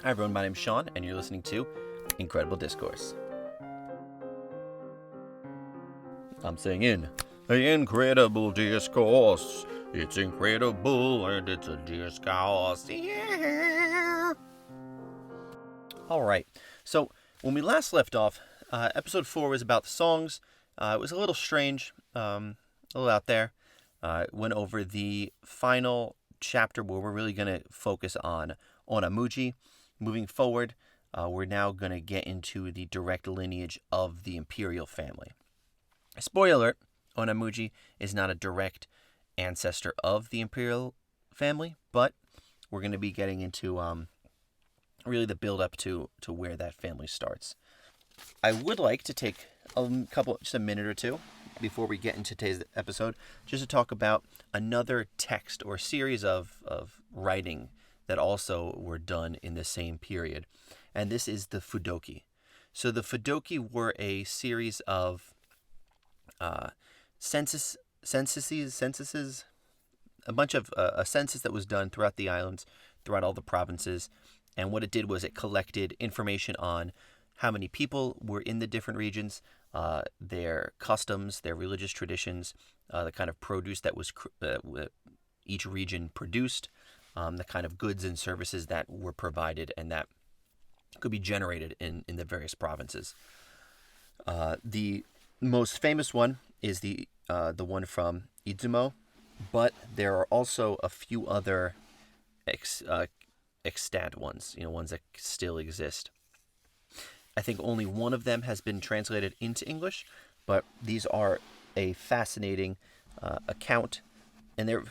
Hi everyone, my name's Sean, and you're listening to Incredible Discourse. I'm singing the Incredible Discourse. It's incredible and it's a discourse. Yeah. All right. So when we last left off, episode 4 was about the songs. It was a little strange, a little out there. Went over the final chapter where we're really going to focus on Ona Moochie. Moving forward, we're now going to get into the direct lineage of the imperial family. Spoiler alert, Ona Moochie is not a direct ancestor of the imperial family, but we're going to be getting into really the build up to where that family starts. I would like to take just a minute or two before we get into today's episode, just to talk about another text or series of writing that also were done in the same period. And this is the Fudoki. So the Fudoki were a series of censuses, a bunch of a census that was done throughout the islands, throughout all the provinces. And what it did was it collected information on how many people were in the different regions, their customs, their religious traditions, the kind of produce that was each region produced, the kind of goods and services that were provided and that could be generated in the various provinces. The most famous one is the one from Izumo, but there are also a few other extant ones, ones that still exist. I think only one of them has been translated into English, but these are a fascinating account, and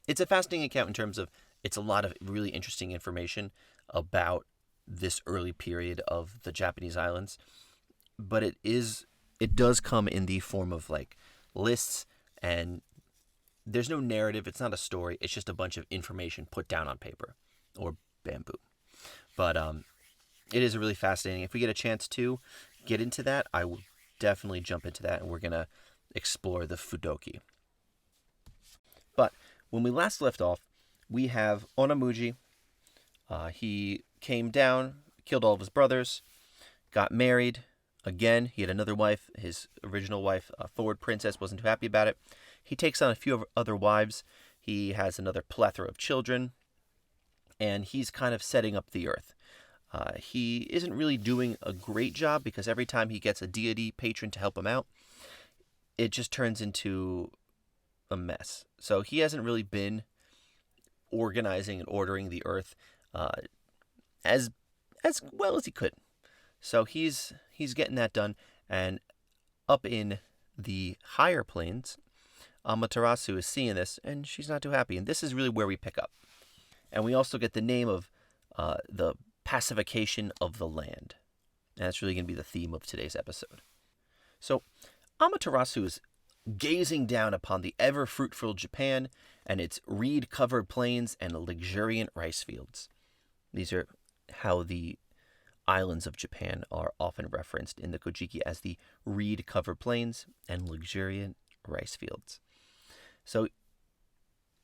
it's a fascinating account in terms of it's a lot of really interesting information about this early period of the Japanese islands, but it does come in the form of like lists, and there's no narrative. It's not a story. It's just a bunch of information put down on paper or bamboo. But it is really fascinating. If we get a chance to get into that, I will definitely jump into that, and we're going to explore the Fudoki. But when we last left off, we have Ona Moochie. He came down, killed all of his brothers, got married. Again, he had another wife. His original wife, Forward Princess, wasn't too happy about it. He takes on a few other wives. He has another plethora of children, and he's kind of setting up the earth. He isn't really doing a great job because every time he gets a deity patron to help him out, it just turns into a mess. So he hasn't really been organizing and ordering the earth as well as he could. So he's getting that done, and up in the higher planes, Amaterasu is seeing this, and she's not too happy. And this is really where we pick up. And we also get the name of the pacification of the land. And that's really going to be the theme of today's episode. So Amaterasu is gazing down upon the ever-fruitful Japan and its reed-covered plains and luxuriant rice fields. These are how the islands of Japan are often referenced in the Kojiki as the reed-covered plains and luxuriant rice fields. So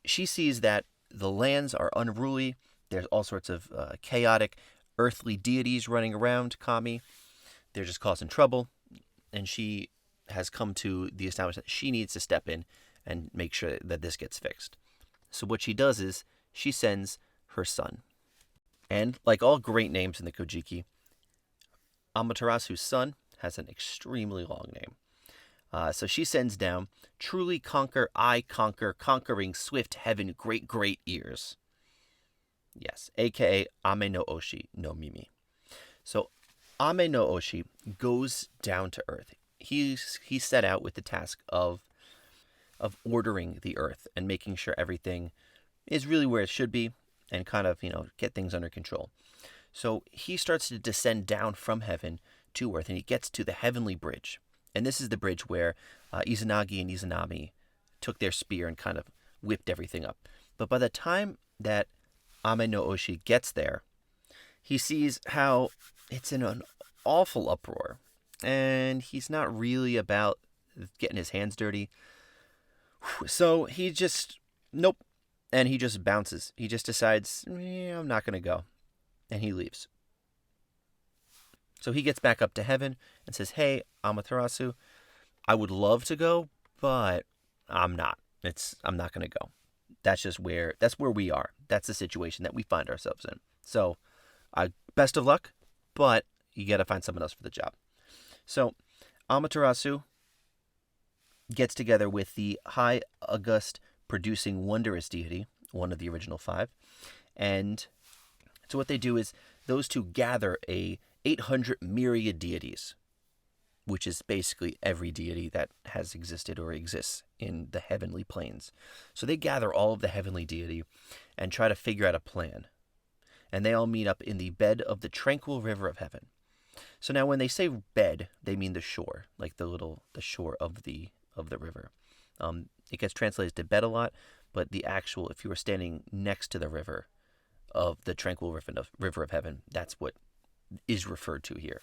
she sees that the lands are unruly. There's all sorts of chaotic earthly deities running around Kami. They're just causing trouble. And she has come to the establishment that she needs to step in and make sure that this gets fixed. So what she does is she sends her son. And like all great names in the Kojiki, Amaterasu's son has an extremely long name. So she sends down, truly conquer, I conquer, conquering swift heaven, great ears. Yes, aka Ame no Oshi no Mimi. So Ame no Oshi goes down to earth. He set out with the task of ordering the earth and making sure everything is really where it should be and kind of, get things under control. So he starts to descend down from heaven to earth, and he gets to the heavenly bridge. And this is the bridge where Izanagi and Izanami took their spear and kind of whipped everything up. But by the time that Ame no Oshi gets there, he sees how it's in an awful uproar. And he's not really about getting his hands dirty. So he just, nope. And he just bounces. He just decides, I'm not going to go. and he leaves. So he gets back up to heaven and says, "Hey, Amaterasu, I would love to go, but I'm not. I'm not going to go. That's where we are. That's the situation that we find ourselves in. So, best of luck, but you got to find someone else for the job." So, Amaterasu gets together with the high august producing wondrous deity, one of the original five, and so what they do is those two gather a 800 myriad deities, which is basically every deity that has existed or exists in the heavenly planes. So they gather all of the heavenly deity and try to figure out a plan. And they all meet up in the bed of the tranquil river of heaven. So now when they say bed, they mean the shore, like the shore of the river. It gets translated to bed a lot, but the actual, if you were standing next to the river of the tranquil river of heaven, that's what is referred to here.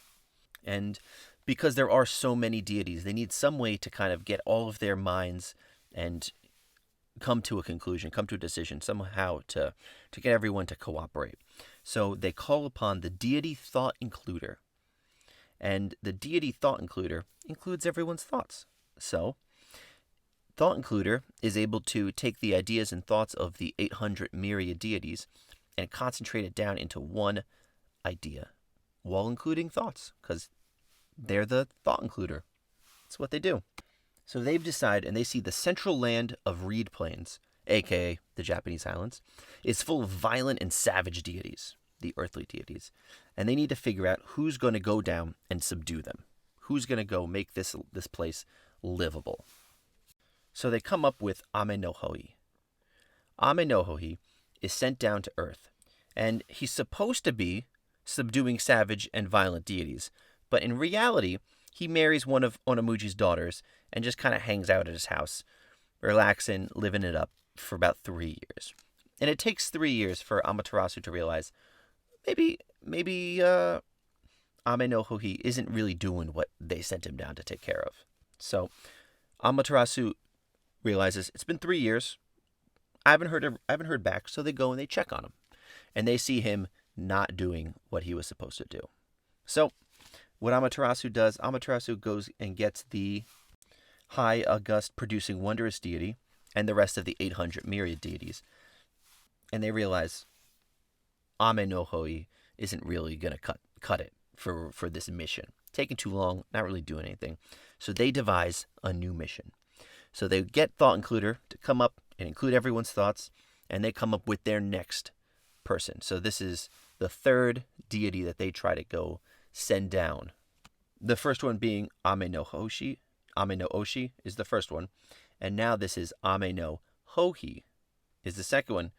And because there are so many deities, they need some way to kind of get all of their minds and come to a conclusion, come to a decision, somehow to get everyone to cooperate. So they call upon the deity thought includer. And the deity thought includer includes everyone's thoughts. So thought includer is able to take the ideas and thoughts of the 800 myriad deities and concentrate it down into one idea, while including thoughts, because they're the thought includer. That's what they do. So they've decided, and they see the central land of reed plains, aka the Japanese islands, is full of violent and savage deities, the earthly deities, and they need to figure out who's going to go down and subdue them. Who's going to go make this place livable? So they come up with Ame no Hoi. Ame no Hoi is sent down to Earth, and he's supposed to be subduing savage and violent deities, but in reality, he marries one of Ona Moochie's daughters and just kind of hangs out at his house, relaxing, living it up for about 3 years. And it takes 3 years for Amaterasu to realize maybe Ame no Hoi isn't really doing what they sent him down to take care of. So Amaterasu realizes it's been 3 years. I haven't heard back, so they go and they check on him, and they see him not doing what he was supposed to do. So what Amaterasu does, Amaterasu goes and gets the high august producing wondrous deity and the rest of the 800 myriad deities, and they realize Ame no Hoi isn't really going to cut it for this mission. Taking too long, not really doing anything. So they devise a new mission. So they get Thought Includer to come up and include everyone's thoughts, and they come up with their next person. So this is the third deity that they try to go send down. The first one being Ame no Hoshi. Ame no Oshi is the first one. And now this is Ame no Hohi is the second one.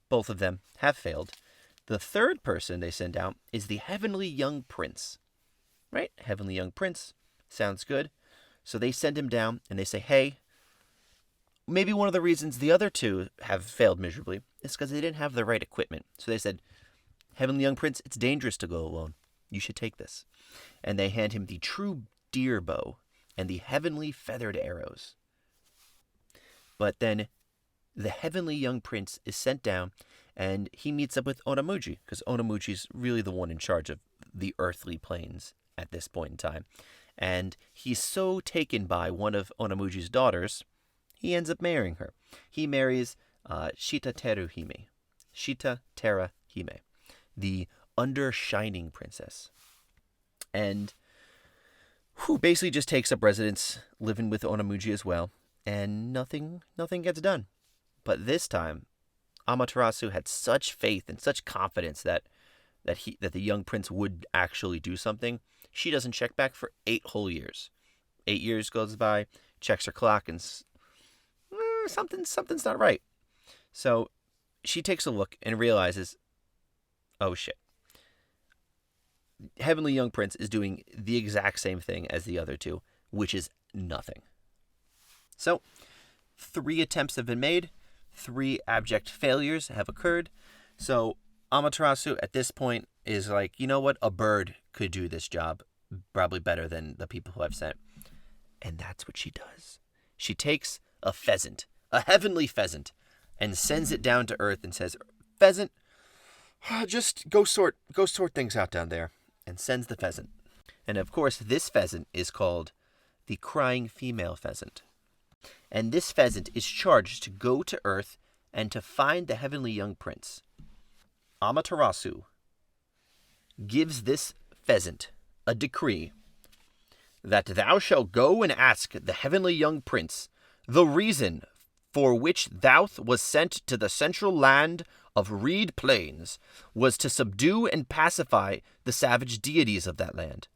Both of them have failed. The third person they send out is the Heavenly Young Prince. Right? Heavenly Young Prince. Sounds good. So they send him down and they say, hey, maybe one of the reasons the other two have failed miserably is because they didn't have the right equipment. So they said, Heavenly Young Prince, it's dangerous to go alone. You should take this. And they hand him the true deer bow and the heavenly feathered arrows. But then the Heavenly Young Prince is sent down and he meets up with Ona Moochie, because Ona Moochie's really the one in charge of the earthly planes at this point in time. And he's so taken by one of Ona Moochie's daughters, he ends up marrying her. He marries Shita Terra Hime, the undershining princess. And who basically just takes up residence living with Ona Moochie as well, and nothing gets done. But this time, Amaterasu had such faith and such confidence that the young prince would actually do something. She doesn't check back for 8 whole years. 8 years goes by, checks her clock, and something's not right. So she takes a look and realizes, oh shit. Heavenly Young Prince is doing the exact same thing as the other two, which is nothing. So 3 attempts have been made. 3 abject failures have occurred. So Amaterasu at this point is like, you know what? A bird could do this job probably better than the people who I've sent. And that's what she does. She takes a pheasant, a heavenly pheasant, and sends it down to Earth and says, Pheasant, Just go sort things out down there, and sends the pheasant. And of course, this pheasant is called the crying female pheasant. And this pheasant is charged to go to Earth and to find the heavenly young prince. Amaterasu gives this pheasant a decree that thou shalt go and ask the heavenly young prince the reason for which thou was sent to the central land of reed plains was to subdue and pacify the savage deities of that land.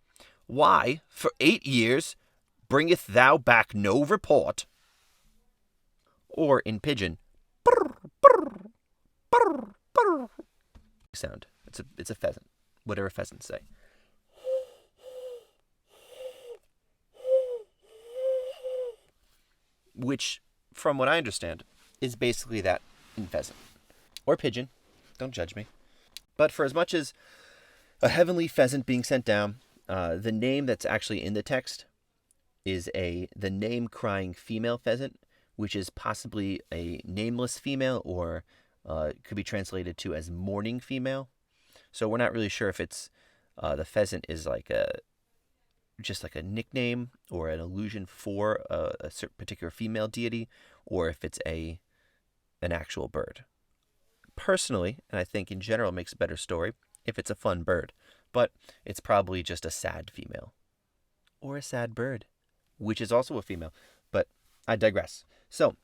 Why, for 8 years, bringeth thou back no report? Or in pigeon, sound. It's a pheasant. Whatever pheasants say. Which, from what I understand, is basically that in pheasant. Or pigeon. Don't judge me. But for as much as a heavenly pheasant being sent down, the name that's actually in the text is the name crying female pheasant, which is possibly a nameless female, or could be translated to as mourning female. So we're not really sure if it's the pheasant is just like a nickname or an allusion for a certain particular female deity, or if it's an actual bird. Personally, and I think in general it makes a better story if it's a fun bird, but it's probably just a sad female or a sad bird, which is also a female, but I digress. So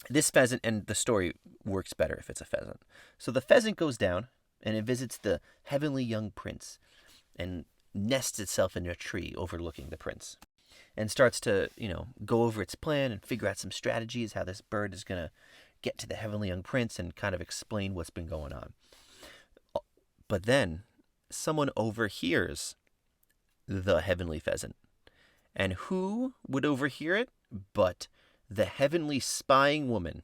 this pheasant, and the story works better if it's a pheasant. So the pheasant goes down and it visits the heavenly young prince and nests itself in a tree overlooking the prince and starts to, go over its plan and figure out some strategies, how this bird is going to get to the heavenly young prince and kind of explain what's been going on. But then someone overhears the heavenly pheasant. And who would overhear it but the heavenly spying woman?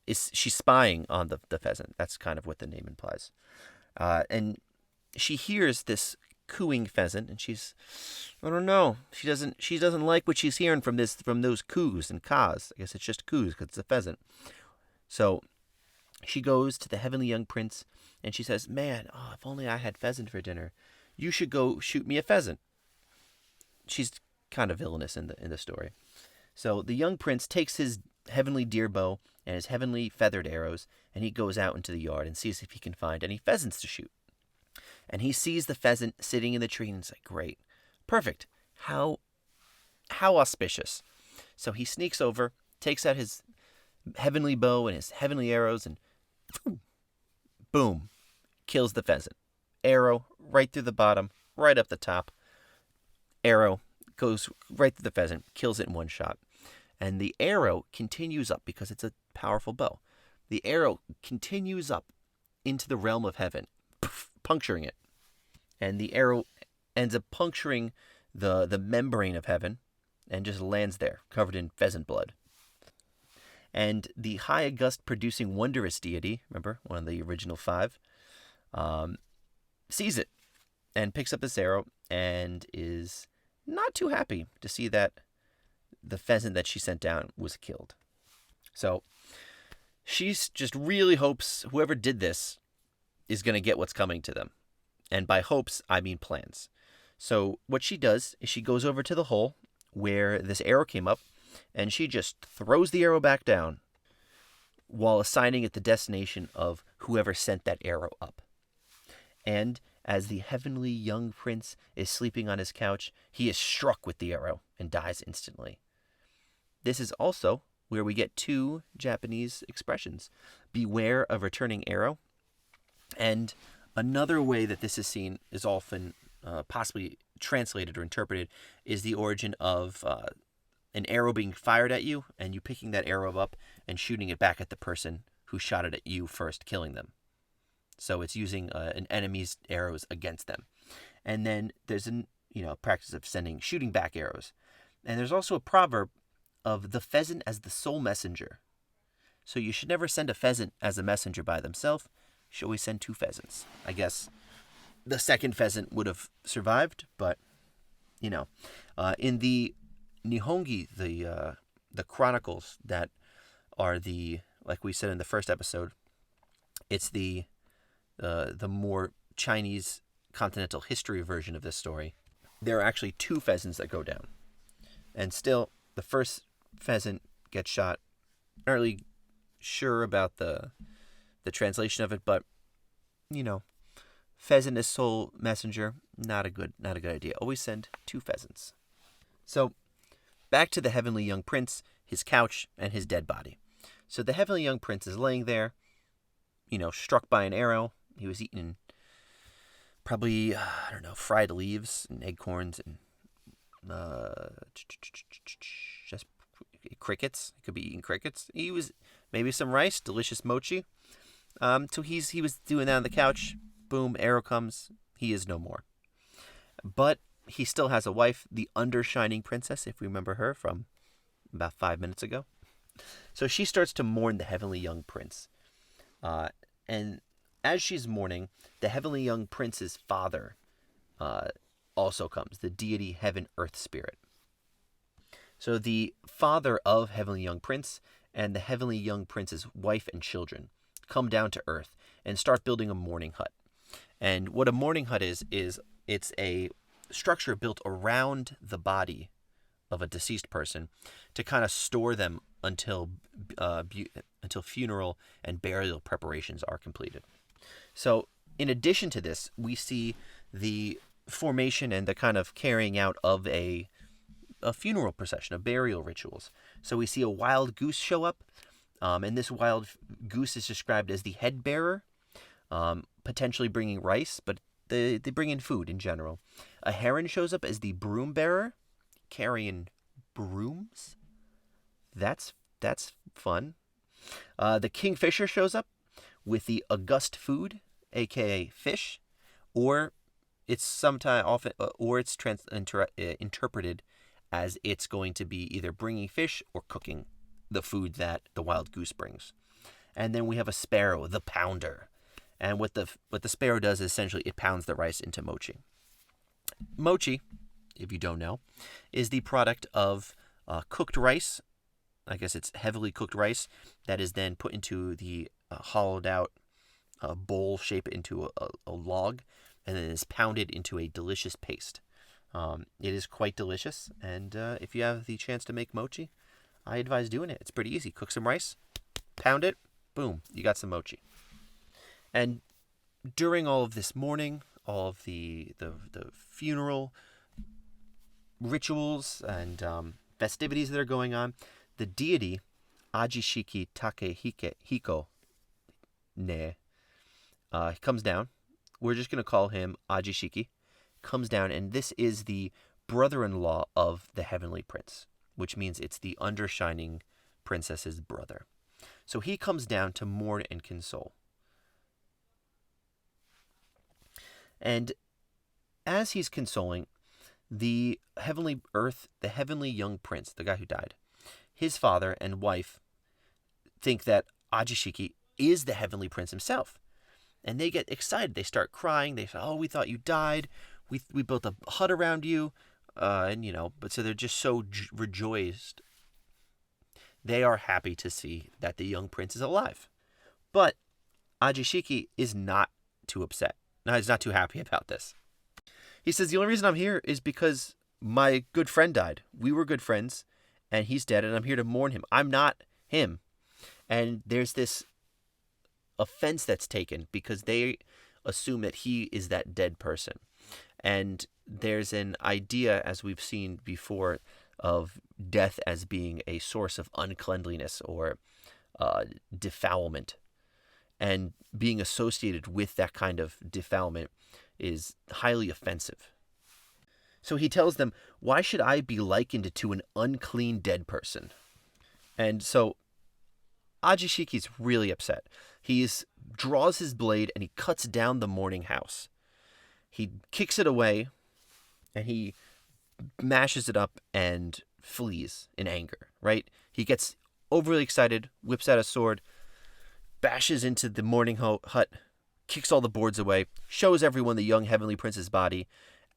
She's spying on the pheasant. That's kind of what the name implies. And she hears this cooing pheasant, and I don't know. She doesn't like what she's hearing from those coos and caws. I guess it's just coos because it's a pheasant. So she goes to the heavenly young prince, and she says, "Man, if only I had pheasant for dinner. You should go shoot me a pheasant." She's kind of villainous in the story. So the young prince takes his heavenly deer bow and his heavenly feathered arrows, and he goes out into the yard and sees if he can find any pheasants to shoot. And he sees the pheasant sitting in the tree, and it's like, great, perfect. How auspicious. So he sneaks over, takes out his heavenly bow and his heavenly arrows, and boom, kills the pheasant. Arrow right through the bottom, right up the top. Arrow goes right through the pheasant, kills it in one shot. And the arrow continues up because it's a powerful bow. The arrow continues up into the realm of heaven, puncturing it. And the arrow ends up puncturing the membrane of heaven and just lands there, covered in pheasant blood. And the high august producing wondrous deity, remember, one of the original 5, sees it and picks up this arrow and is not too happy to see that the pheasant that she sent down was killed. So she just really hopes whoever did this is going to get what's coming to them. And by hopes, I mean plans. So what she does is she goes over to the hole where this arrow came up, and she just throws the arrow back down while assigning it the destination of whoever sent that arrow up. And as the heavenly young prince is sleeping on his couch, he is struck with the arrow and dies instantly. This is also where we get 2 Japanese expressions: beware of returning arrow. And another way that this is seen is often possibly translated or interpreted is the origin of an arrow being fired at you and you picking that arrow up and shooting it back at the person who shot it at you first, killing them. So it's using an enemy's arrows against them. And then there's a practice of shooting back arrows. And there's also a proverb of the pheasant as the sole messenger. So you should never send a pheasant as a messenger by themselves. You should always send 2 pheasants. I guess the second pheasant would have survived, but in the Nihongi, the chronicles that are like we said in the first episode, it's the the more Chinese continental history version of this story, there are actually 2 pheasants that go down. And still, the first pheasant gets shot. Not really sure about the translation of it, but pheasant as sole messenger, not a good idea. Always send 2 pheasants. So, back to the heavenly young prince, his couch, and his dead body. So the heavenly young prince is laying there, struck by an arrow. He was eating probably, fried leaves and acorns and just crickets. He could be eating crickets. He was maybe some rice, delicious mochi. So he was doing that on the couch. Boom, arrow comes. He is no more. But he still has a wife, the undershining princess, if we remember her from about 5 minutes ago. So she starts to mourn the heavenly young prince. And as she's mourning, the heavenly young prince's father also comes, the deity heaven earth spirit. So the father of heavenly young prince and the heavenly young prince's wife and children come down to earth and start building a mourning hut. And what a mourning hut is it's a structure built around the body of a deceased person to kind of store them until funeral and burial preparations are completed. So in addition to this, we see the formation and the kind of carrying out of a funeral procession, of burial rituals. So we see a wild goose show up, and this wild goose is described as the head bearer, potentially bringing rice, but they bring in food in general. A heron shows up as the broom bearer, carrying brooms. That's fun. The kingfisher shows up with the august food, aka fish, or it's interpreted as it's going to be either bringing fish or cooking the food that the wild goose brings. And then we have a sparrow, the pounder. And what the sparrow does is essentially it pounds the rice into mochi. Mochi, if you don't know, is the product of cooked rice. I guess it's heavily cooked rice that is then put into the hollowed out bowl shape into a log, and then is pounded into a delicious paste. It is quite delicious, and if you have the chance to make mochi, I advise doing it. It's pretty easy. Cook some rice, pound it, boom, you got some mochi. And during all of this mourning, all of the funeral rituals and festivities that are going on, the deity Ajishiki Take Hiko Ne comes down. We're just going to call him Ajishiki. Comes down, and this is the brother-in-law of the heavenly prince, which means it's the undershining princess's brother. So he comes down to mourn and console. And as he's consoling, the heavenly young prince, the guy who died, his father and wife think that Ajishiki is the heavenly prince himself. And they get excited. They start crying. They say, "Oh, we thought you died. We built a hut around you." But so they're just so rejoiced. They are happy to see that the young prince is alive. But Ajishiki is not too upset. No, he's not too happy about this. He says, "The only reason I'm here is because my good friend died. We were good friends, and he's dead, and I'm here to mourn him. I'm not him." And there's this offense that's taken because they assume that he is that dead person. And there's an idea, as we've seen before, of death as being a source of uncleanliness or defoulment. And being associated with that kind of defoulment is highly offensive. So he tells them, "Why should I be likened to an unclean dead person?" And so Ajishiki's really upset. He draws his blade and he cuts down the mourning house. He kicks it away and he mashes it up and flees in anger, right? He gets overly excited, whips out a sword, bashes into the mourning hut, kicks all the boards away, shows everyone the young heavenly prince's body,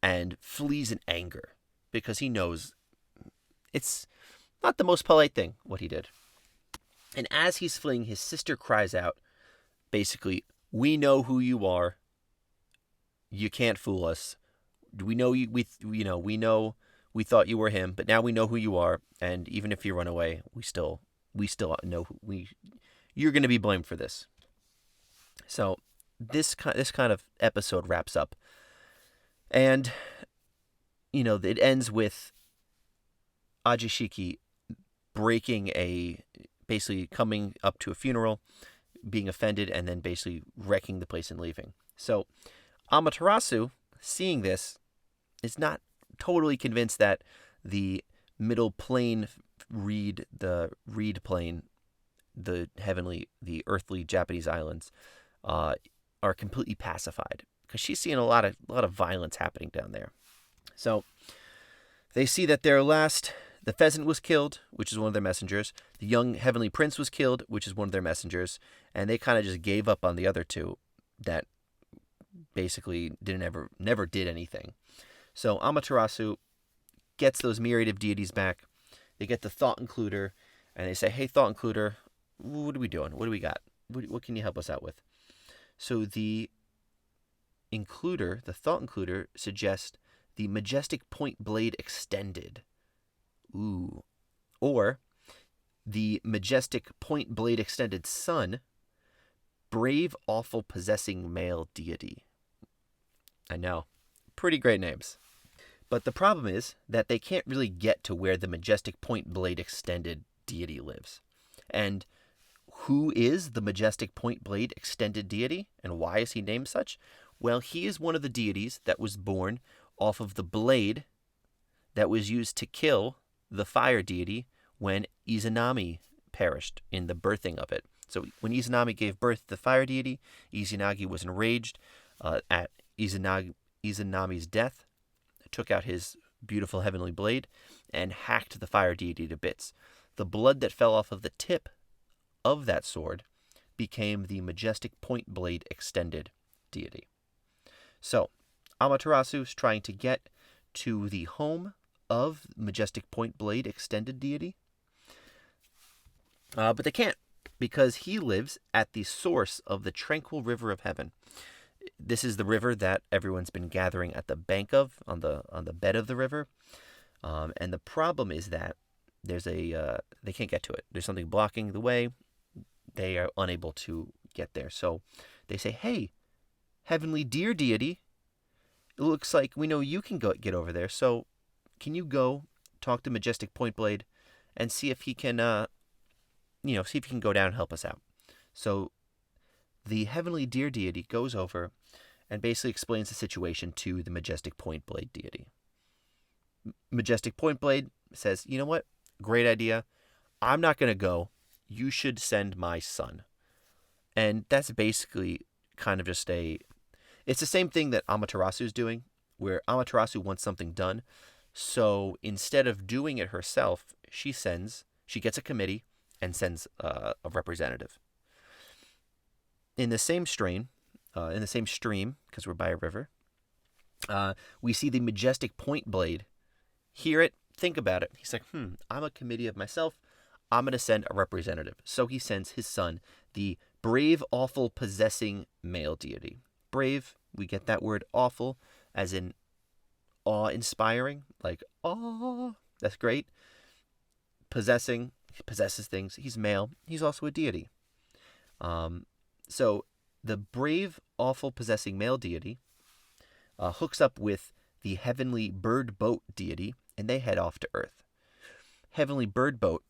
and flees in anger because he knows it's not the most polite thing what he did. And as he's fleeing, his sister cries out, basically, We know who you are. You can't fool us. We know you. We know we thought you were him, but now we know who you are. And even if you run away, we still know you're going to be blamed for this. So this kind of episode wraps up, and it ends with Ajishiki basically coming up to a funeral, being offended, and then basically wrecking the place and leaving. So Amaterasu, seeing this, is not totally convinced that the middle plane the plane, the earthly Japanese islands, are completely pacified, because she's seeing a lot of violence happening down there. So they see that the pheasant was killed, which is one of their messengers. The young heavenly prince was killed, which is one of their messengers, and they kind of just gave up on the other two that basically never did anything. So Amaterasu gets those myriad of deities back. They get the thought includer, and they say, "Hey, thought includer, what are we doing? What do we got? What can you help us out with?" So the thought includer, suggests the majestic point blade extended. Ooh. Or the majestic point blade extended sun, brave, awful, possessing male deity. I know. Pretty great names. But the problem is that they can't really get to where the majestic point blade extended deity lives. And who is the majestic point blade extended deity, and why is he named such? Well, he is one of the deities that was born off of the blade that was used to kill the fire deity when Izanami perished in the birthing of it. So when Izanami gave birth to the fire deity, Izanagi was enraged at Izanami's death, took out his beautiful heavenly blade, and hacked the fire deity to bits. The blood that fell off of the tip of that sword became the majestic point blade extended deity. So Amaterasu is trying to get to the home of majestic point blade extended deity, but they can't, because he lives at the source of the tranquil river of heaven. This is the river that everyone's been gathering at the bank of, on the bed of the river, and the problem is that they can't get to it. There's something blocking the way. They are unable to get there. So they say, "Hey, heavenly deer deity, it looks like we know you can get over there. So can you go talk to Majestic Point Blade and see if he can, see if he can go down and help us out?" So the heavenly deer deity goes over and basically explains the situation to the Majestic Point Blade deity. Majestic Point Blade says, "You know what? Great idea. I'm not going to go. You should send my son." And that's basically kind of just it's the same thing that Amaterasu is doing, where Amaterasu wants something done. So instead of doing it herself, she gets a committee and sends a representative. In the same stream, because we're by a river, we see the majestic point blade hear it, think about it. He's like, I'm a committee of myself. I'm going to send a representative. So he sends his son, the brave, awful, possessing male deity. Brave, we get that word awful as in awe-inspiring, like, awe. That's great. Possessing, he possesses things. He's male. He's also a deity. So the brave, awful, possessing male deity hooks up with the heavenly bird boat deity, and they head off to Earth. Heavenly bird boat,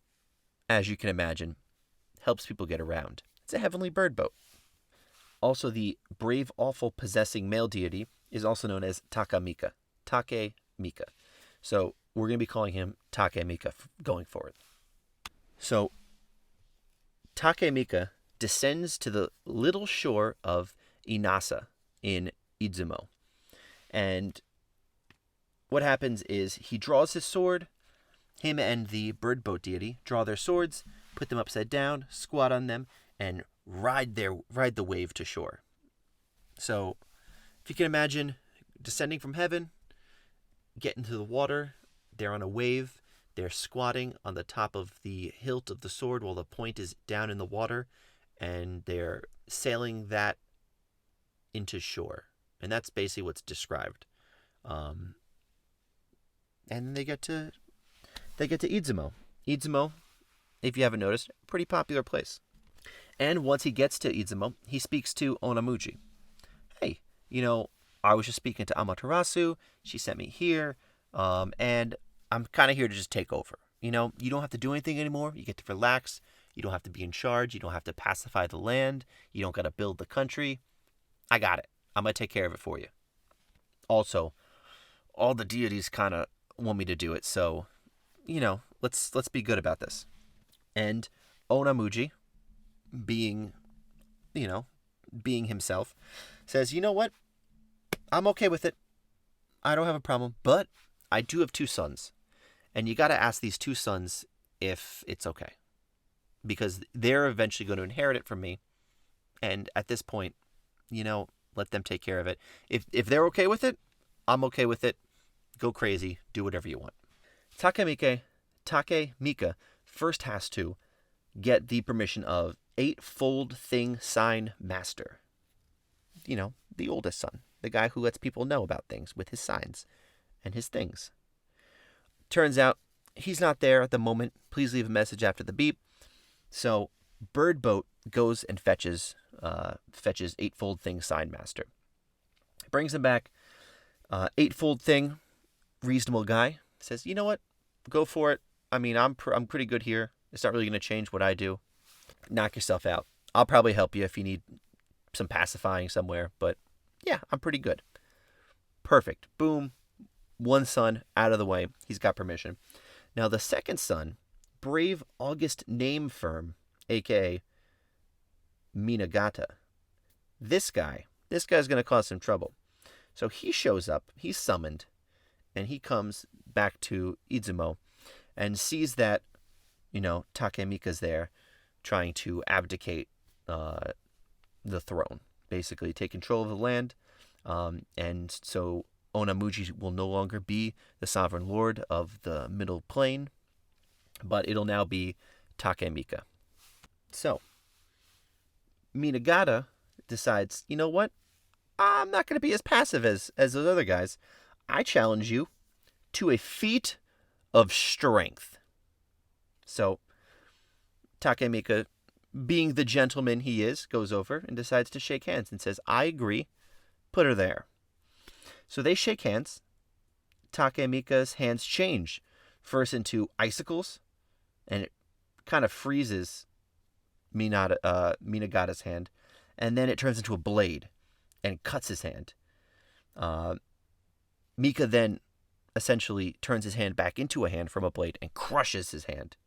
as you can imagine, helps people get around. It's a heavenly bird boat. Also, the brave, awful, possessing male deity is also known as Taka Amica. Taka Amica. So we're going to be calling him Taka Amica going forward. So Taka Amica descends to the little shore of Inasa in Izumo. And what happens is he draws his sword. Him and the bird boat deity draw their swords, put them upside down, squat on them, and ride the wave to shore. So if you can imagine descending from heaven, get into the water, they're on a wave, they're squatting on the top of the hilt of the sword while the point is down in the water, and they're sailing that into shore. And that's basically what's described. And they get to Izumo. Izumo, if you haven't noticed, pretty popular place. And once he gets to Izumo, he speaks to Ona Moochie. Hey, I was just speaking to Amaterasu. She sent me here, and I'm kind of here to just take over. You don't have to do anything anymore. You get to relax. You don't have to be in charge. You don't have to pacify the land. You don't got to build the country. I got it. I'm going to take care of it for you. Also, all the deities kind of want me to do it, so, let's be good about this. And Ona Moochie, being himself, says, you know what? I'm okay with it. I don't have a problem, but I do have 2 sons. And you got to ask these 2 sons if it's okay. Because they're eventually going to inherit it from me. And at this point, let them take care of it. If they're okay with it, I'm okay with it. Go crazy. Do whatever you want. Taka Amica first has to get the permission of 8-fold thing sign master. The oldest son. The guy who lets people know about things with his signs and his things. Turns out he's not there at the moment. Please leave a message after the beep. So Bird Boat goes and fetches 8-fold thing sign master. Brings him back. 8-fold thing, reasonable guy, says, you know what? Go for it. I mean, I'm pretty good here. It's not really going to change what I do. Knock yourself out. I'll probably help you if you need some pacifying somewhere, but yeah, I'm pretty good. Perfect. Boom. 1 son out of the way. He's got permission. Now the second son, Brave August Name Firm, a.k.a. Minagata. This guy's going to cause some trouble. So he shows up, he's summoned, and he comes back to Izumo and sees that, Taka Amica's there trying to abdicate the throne, basically take control of the land. And so Ona Moochie will no longer be the sovereign lord of the Middle Plain, but it'll now be Taka Amica. So Minagata decides, you know what? I'm not going to be as passive as those other guys. I challenge you to a feat of strength. So Taka Amica, being the gentleman he is, goes over and decides to shake hands and says, I agree. Put her there. So they shake hands. Taka Amica's hands change first into icicles, and it kind of freezes Minagata's hand, and then it turns into a blade and cuts his hand. Myka then essentially turns his hand back into a hand from a blade and crushes his hand.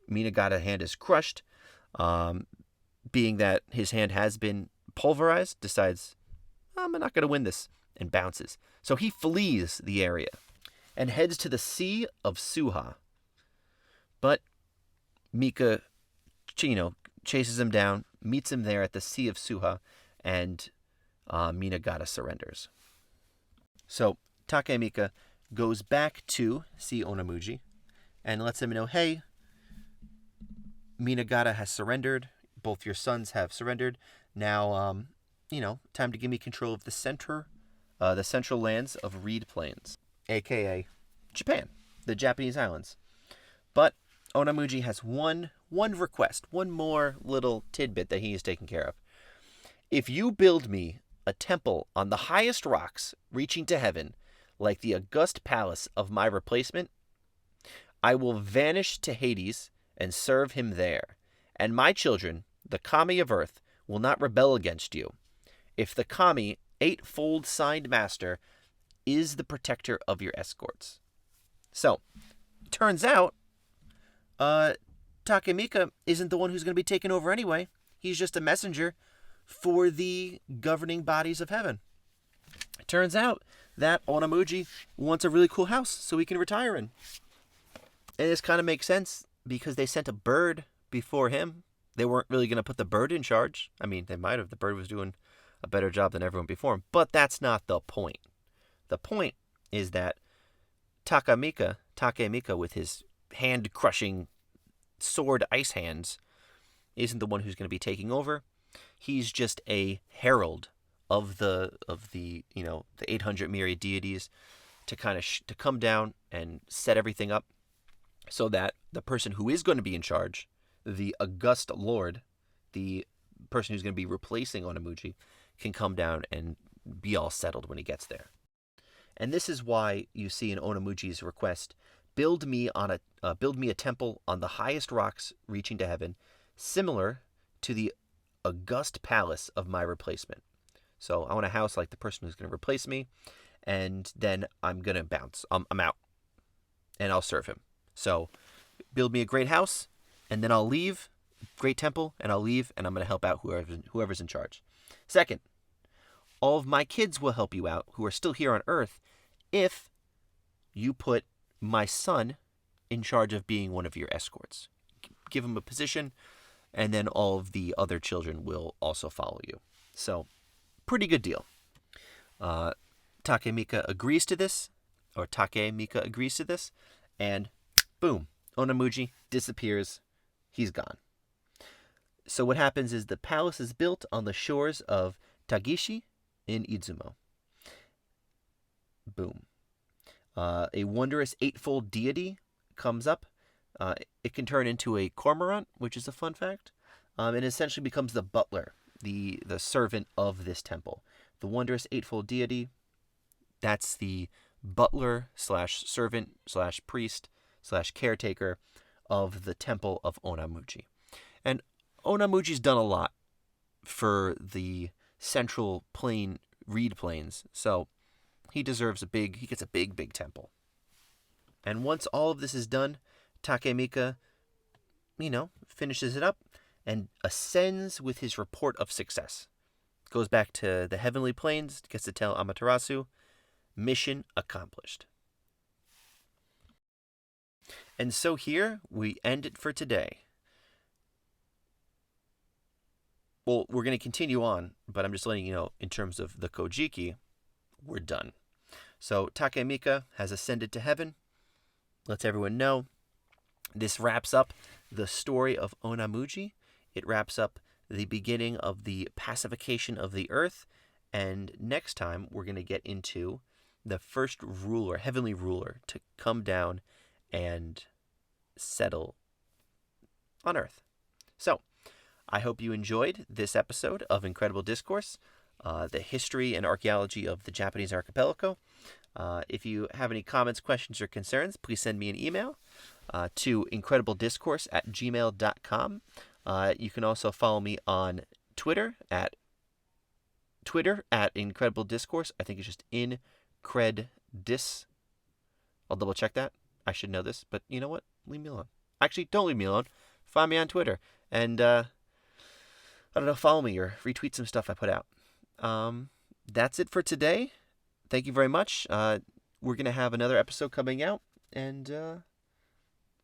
Minagata's hand is crushed. Being that his hand has been pulverized, decides, I'm not going to win this, and bounces. So he flees the area and heads to the Sea of Suha. But Myka, chases him down, meets him there at the Sea of Suha, and Minagata surrenders. So Taka Amica goes back to see Ona Moochie and lets him know, hey, Minagata has surrendered. Both your sons have surrendered. Now, time to give me control of the central lands of Reed Plains, a.k.a. Japan, the Japanese islands. But Ona Moochie has one request, one more little tidbit that he is taking care of. If you build me a temple on the highest rocks reaching to heaven, like the august palace of my replacement, I will vanish to Hades and serve him there. And my children, the kami of earth, will not rebel against you. If the kami, 8-fold signed master, is the protector of your escorts. So, turns out, Taka Amica isn't the one who's going to be taken over anyway. He's just a messenger for the governing bodies of heaven. It turns out that Ona Moochie wants a really cool house so he can retire in. And this kind of makes sense because they sent a bird before him. They weren't really going to put the bird in charge. I mean, they might have. The bird was doing a better job than everyone before him. But that's not the point. The point is that Taka Amica with his hand-crushing sword ice hands, isn't the one who's going to be taking over. He's just a herald of the the 800 myriad deities to kind of to come down and set everything up so that the person who is going to be in charge, the august lord, the person who's going to be replacing Ona Moochie, can come down and be all settled when he gets there. And this is why you see in Ona Moochie's request, build me a temple on the highest rocks reaching to heaven, similar to the august palace of my replacement. So I want a house like the person who's going to replace me, and then I'm going to bounce. I'm out, and I'll serve him. So build me a great house, and then I'll leave, great temple, and I'll leave, and I'm going to help out whoever's in charge. Second, all of my kids will help you out who are still here on Earth if you put my son in charge of being one of your escorts. Give him a position, and then all of the other children will also follow you. So, pretty good deal. Taka Amica agrees to this, and boom, Ona Moochie disappears. He's gone. So what happens is the palace is built on the shores of Tagishi in Izumo. Boom. A wondrous eightfold deity comes up. It can turn into a cormorant, which is a fun fact, and essentially becomes the butler, the servant of this temple. The wondrous eightfold deity, that's the butler / servant / priest / caretaker of the temple of Ona Moochie. And Ona Moochie's done a lot for the central plain reed plains, so he gets a big temple. And once all of this is done, Taka Amica, finishes it up and ascends with his report of success. Goes back to the Heavenly Plains, gets to tell Amaterasu, mission accomplished. And so here we end it for today. Well, we're going to continue on, but I'm just letting you know, in terms of the Kojiki, we're done. So Taka Amica has ascended to heaven, lets everyone know. This wraps up the story of Ona Moochie. It wraps up the beginning of the pacification of the earth, and next time we're going to get into the first ruler, heavenly ruler, to come down and settle on earth. So, I hope you enjoyed this episode of Incredible Discourse, the history and archaeology of the Japanese archipelago. If you have any comments, questions, or concerns, please send me an email to incrediblediscourse@gmail.com. You can also follow me on Twitter at Incredible Discourse. I think it's just increddis. I'll double check that. I should know this, but you know what? Leave me alone. Actually, don't leave me alone. Find me on Twitter and follow me or retweet some stuff I put out. That's it for today. Thank you very much. We're going to have another episode coming out, and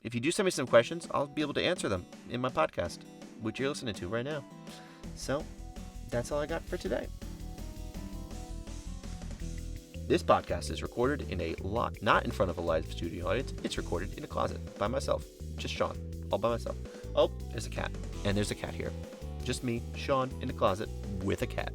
if you do send me some questions, I'll be able to answer them in my podcast, which you're listening to right now. So, that's all I got for today. This podcast is recorded in not in front of a live studio audience. It's recorded in a closet by myself. Just Sean, all by myself. Oh, there's a cat. And there's a cat here. Just me, Sean, in a closet with a cat.